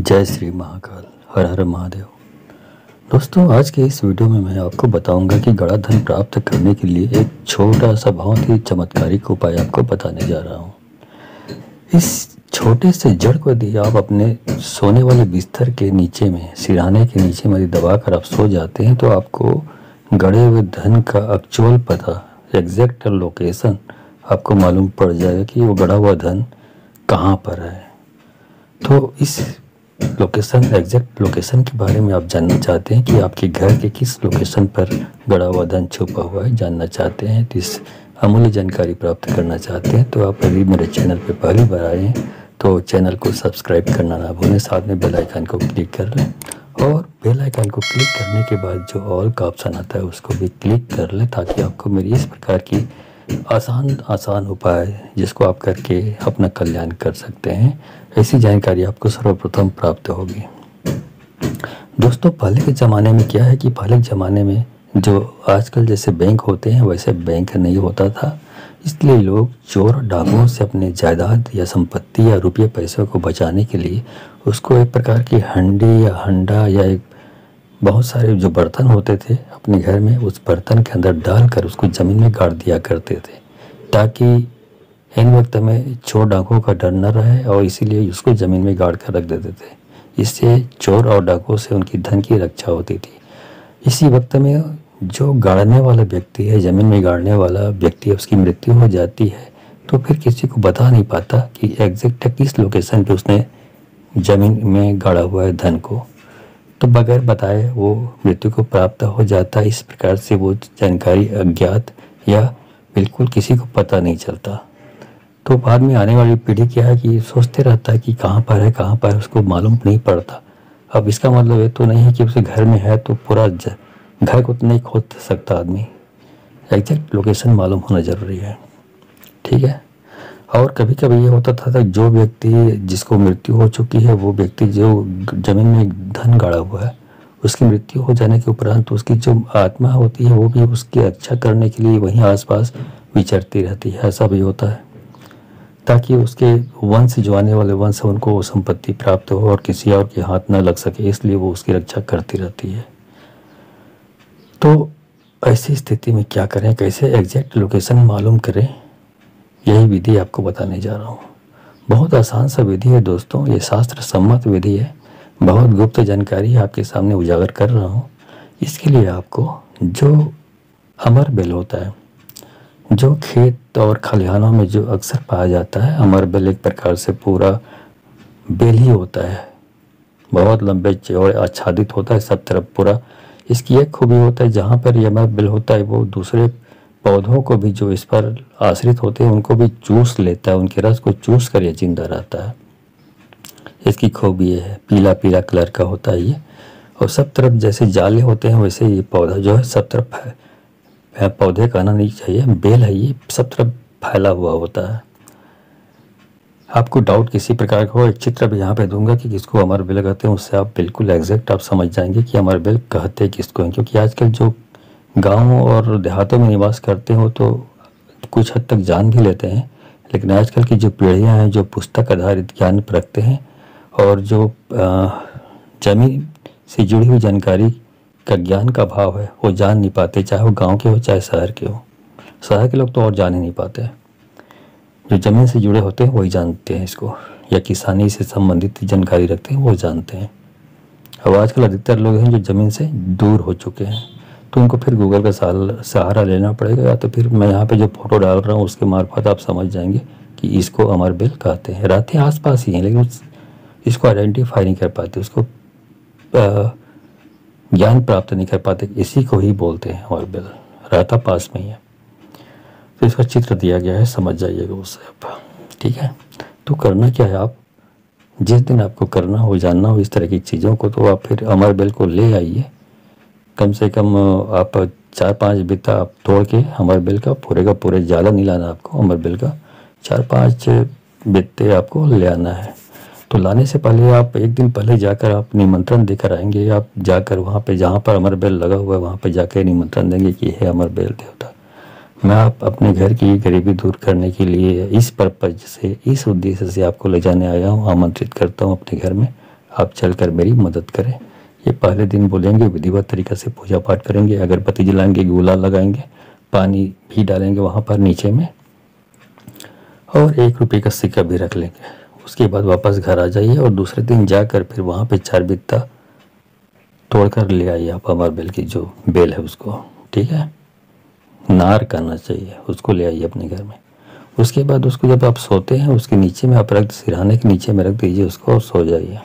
जय श्री महाकाल। हर हर महादेव। दोस्तों, आज के इस वीडियो में मैं आपको बताऊंगा कि गड़ा धन प्राप्त करने के लिए एक छोटा सा बहुत ही चमत्कारिक उपाय आपको बताने जा रहा हूं। इस छोटे से जड़ को यदि आप अपने सोने वाले बिस्तर के नीचे में, सिरहाने के नीचे में दबा कर आप सो जाते हैं तो आपको गड़े हुए धन का एक्चुअल पता, एग्जैक्ट लोकेशन आपको मालूम पड़ जाएगा कि वो गड़ा हुआ धन कहाँ पर है। तो इस एग्जैक्ट लोकेशन के बारे में आप जानना चाहते हैं कि आपके घर के किस लोकेशन पर गड़ा हुआ धन छुपा हुआ है, जानना चाहते हैं, तो इस अमूल्य जानकारी प्राप्त करना चाहते हैं तो आप यदि मेरे चैनल पर पहली बार आए हैं तो चैनल को सब्सक्राइब करना ना भूलें, साथ में बेल आइकन को क्लिक कर लें और बेल आइकन को क्लिक करने के बाद जो ऑल का ऑप्शन आता है उसको भी क्लिक कर लें ताकि आपको मेरी इस प्रकार की आसान उपाय जिसको आप करके अपना कल्याण कर सकते हैं, ऐसी जानकारी आपको सर्वप्रथम प्राप्त होगी। दोस्तों, पहले के ज़माने में क्या है कि पहले के ज़माने में जो आजकल जैसे बैंक होते हैं वैसे बैंक नहीं होता था, इसलिए लोग चोर डाकुओं से अपने जायदाद या संपत्ति या रुपये पैसों को बचाने के लिए उसको एक प्रकार की हंडी या हंडा या एक बहुत सारे जो बर्तन होते थे अपने घर में, उस बर्तन के अंदर डालकर उसको ज़मीन में गाड़ दिया करते थे ताकि इन वक्त में चोर डाकुओं का डर न रहे और इसीलिए उसको ज़मीन में गाड़ कर रख देते थे। इससे चोर और डाकुओं से उनकी धन की रक्षा होती थी। इसी वक्त में जो गाड़ने वाला व्यक्ति है, ज़मीन में गाड़ने वाला व्यक्ति है, उसकी मृत्यु हो जाती है तो फिर किसी को बता नहीं पाता कि एग्जैक्ट किस लोकेशन पे उसने ज़मीन में गाड़ा हुआ है धन को, तो बगैर बताए वो मृत्यु को प्राप्त हो जाता है। इस प्रकार से वो जानकारी अज्ञात या बिल्कुल किसी को पता नहीं चलता। तो बाद में आने वाली पीढ़ी क्या है कि सोचते रहता है कि कहाँ पर है, उसको मालूम नहीं पड़ता। अब इसका मतलब ये तो नहीं है कि उसे घर में है तो पूरा घर को तो नहीं खोज सकता आदमी, एग्जैक्ट लोकेशन मालूम होना ज़रूरी है, ठीक है। और कभी कभी ये होता था जो व्यक्ति जिसको मृत्यु हो चुकी है वो व्यक्ति जो ज़मीन में धन गाड़ा हुआ है उसकी मृत्यु हो जाने के उपरांत उसकी जो आत्मा होती है वो भी उसकी रक्षा करने के लिए वहीं आसपास विचरती रहती है। ऐसा भी होता है ताकि उसके वंश जो आने वाले वंश है उनको वो संपत्ति प्राप्त हो और किसी और के हाथ न लग सके, इसलिए वो उसकी रक्षा करती रहती है। तो ऐसी स्थिति में क्या करें, कैसे एग्जैक्ट लोकेशन मालूम करें, यही विधि आपको बताने जा रहा हूँ। बहुत आसान सा विधि है दोस्तों, ये शास्त्र सम्मत विधि है, बहुत गुप्त जानकारी आपके सामने उजागर कर रहा हूँ। इसके लिए आपको जो अमर बेल होता है, जो खेत और खलिहानों में जो अक्सर पाया जाता है, अमर बेल एक प्रकार से पूरा बेल ही होता है, बहुत लंबे चौड़े आच्छादित होता है सब तरफ पूरा। इसकी एक खूबी होता है जहाँ पर ये अमर बेल होता है वो दूसरे पौधों को भी जो इस पर आश्रित होते हैं उनको भी चूस लेता है, उनके रस को चूस कर ये जिंदा रहता है। इसकी खूबी ये है, पीला पीला कलर का होता है ये, और सब तरफ जैसे जाले होते हैं वैसे ये पौधा जो है सब तरफ है, पौधे कहना नहीं चाहिए, बेल है ये, सब तरफ फैला हुआ होता है। आपको डाउट किसी प्रकार का हो, एक चित्र भी यहाँ पे दूंगा कि किसको अमर बेल कहते हैं, उससे आप बिल्कुल एग्जैक्ट आप समझ जाएंगे कि अमर बेल कहते किसको हैं। क्योंकि आजकल जो गाँव और देहातों में निवास करते हो तो कुछ हद तक जान भी लेते हैं, लेकिन आजकल की जो पीढ़ियाँ हैं जो पुस्तक आधारित ज्ञान रखते हैं और जो जमीन से जुड़ी हुई जानकारी का ज्ञान का भाव है वो जान नहीं पाते, चाहे वो गांव के हो चाहे शहर के हो। शहर के लोग तो और जान ही नहीं पाते, जो ज़मीन से जुड़े होते हैं वही जानते हैं इसको, या किसानी से संबंधित जानकारी रखते हैं वो जानते हैं। अब आजकल अधिकतर लोग हैं जो ज़मीन से दूर हो चुके हैं तो उनको फिर गूगल का सहारा लेना पड़ेगा, या तो फिर मैं यहाँ पे जो फोटो डाल रहा हूँ उसके मार्फत आप समझ जाएंगे कि इसको अमर बेल कहते हैं। रहते हैं आसपास ही हैं लेकिन इसको आइडेंटिफाई नहीं कर पाते, उसको ज्ञान प्राप्त नहीं कर पाते, इसी को ही बोलते हैं अमर बेल, रहता पास में ही है। तो इसका चित्र दिया गया है, समझ जाइएगा उससे आप, ठीक है। तो करना क्या है, आप जिस दिन आपको करना हो, जानना हो इस तरह की चीज़ों को, तो आप फिर अमर बेल को ले आइए। कम से कम आप 4-5 बित्ता आप तोड़ के अमर बेल का पूरे जाला नहीं लाना आपको, अमर बेल का 4-5 बित्ते आपको ले आना है। तो लाने से पहले आप एक दिन पहले जाकर आप निमंत्रण देकर आएंगे। आप जाकर वहाँ पे जहाँ पर अमर बेल लगा हुआ है वहाँ पे जाकर निमंत्रण देंगे कि हे अमर बेल देवता, मैं आप अपने घर की गरीबी दूर करने के लिए इस पर्पज से, इस उद्देश्य से आपको ले जाने आया हूँ, आमंत्रित करता हूँ अपने घर में। आप चलकर मेरी मदद करें। ये पहले दिन बोलेंगे, विधिवत तरीक़े से पूजा पाठ करेंगे, अगरबत्ती जलाएंगे, गुलाल लगाएंगे, पानी भी डालेंगे वहाँ पर नीचे में, और 1 रुपये का सिक्का भी रख लेंगे। उसके बाद वापस घर आ जाइए और दूसरे दिन जाकर फिर वहाँ पे 4 बित्ता तोड़कर ले आइए आप अमर बेल की जो बेल है उसको, ठीक है, नार करना चाहिए, उसको ले आइए अपने घर में। उसके बाद उसको जब आप सोते हैं उसके नीचे में आप रख, सिरहाने के नीचे में रख दीजिए उसको और सो जाइए।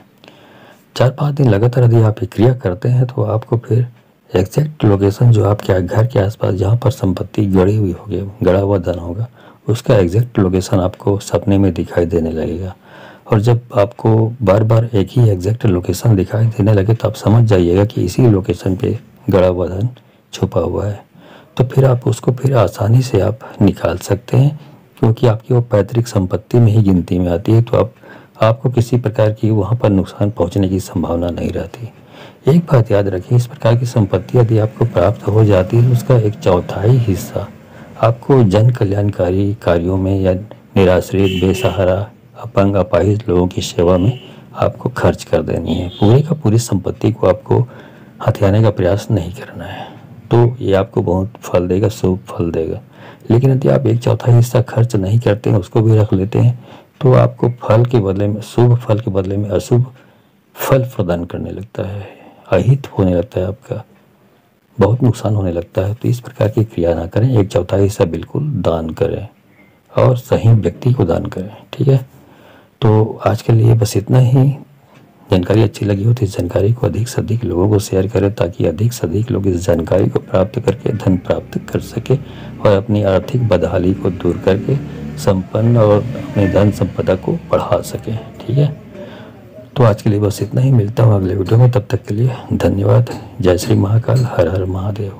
4-5 दिन लगातार यदि आप ये क्रिया करते हैं तो आपको फिर एग्जैक्ट लोकेशन जो आपके घर के आसपास जहाँ पर संपत्ति गड़ी हुई होगी, गड़ा हुआ धन होगा, उसका एग्जैक्ट लोकेशन आपको सपने में दिखाई देने लगेगा। और जब आपको बार बार एक ही एग्जैक्ट लोकेशन दिखाई देने लगे तो आप समझ जाइएगा कि इसी लोकेशन पे गड़ा हुआ धन छुपा हुआ है। तो फिर आप उसको फिर आसानी से आप निकाल सकते हैं, क्योंकि आपकी वो पैतृक संपत्ति में ही गिनती में आती है। तो आपको किसी प्रकार की वहाँ पर नुकसान पहुँचने की संभावना नहीं रहती। एक बात याद रखिए, इस प्रकार की संपत्ति यदि आपको प्राप्त हो जाती है, उसका 1/4 हिस्सा आपको जन कल्याणकारी कार्यों में या निराश्रित, बेसहारा, अपंग, अपाहिज लोगों की सेवा में आपको खर्च कर देनी है। पूरे का पूरी संपत्ति को आपको हथियाने का प्रयास नहीं करना है, तो ये आपको बहुत फल देगा, शुभ फल देगा। लेकिन यदि आप 1/4 हिस्सा खर्च नहीं करते हैं, उसको भी रख लेते हैं, तो आपको फल के बदले में, शुभ फल के बदले में अशुभ फल प्रदान करने लगता है, अहित होने लगता है, आपका बहुत नुकसान होने लगता है। तो इस प्रकार की क्रिया ना करें, 1/4 हिस्सा बिल्कुल दान करें और सही व्यक्ति को दान करें, ठीक है। तो आज के लिए बस इतना ही। जानकारी अच्छी लगी हो तो इस जानकारी को अधिक से अधिक लोगों को शेयर करें, ताकि अधिक से अधिक लोग इस जानकारी को प्राप्त करके धन प्राप्त कर सके और अपनी आर्थिक बदहाली को दूर करके संपन्न और अपनी धन संपदा को बढ़ा सके, ठीक है। तो आज के लिए बस इतना ही। मिलता हूँ अगले वीडियो में, तब तक के लिए धन्यवाद। जय श्री महाकाल, हर हर महादेव।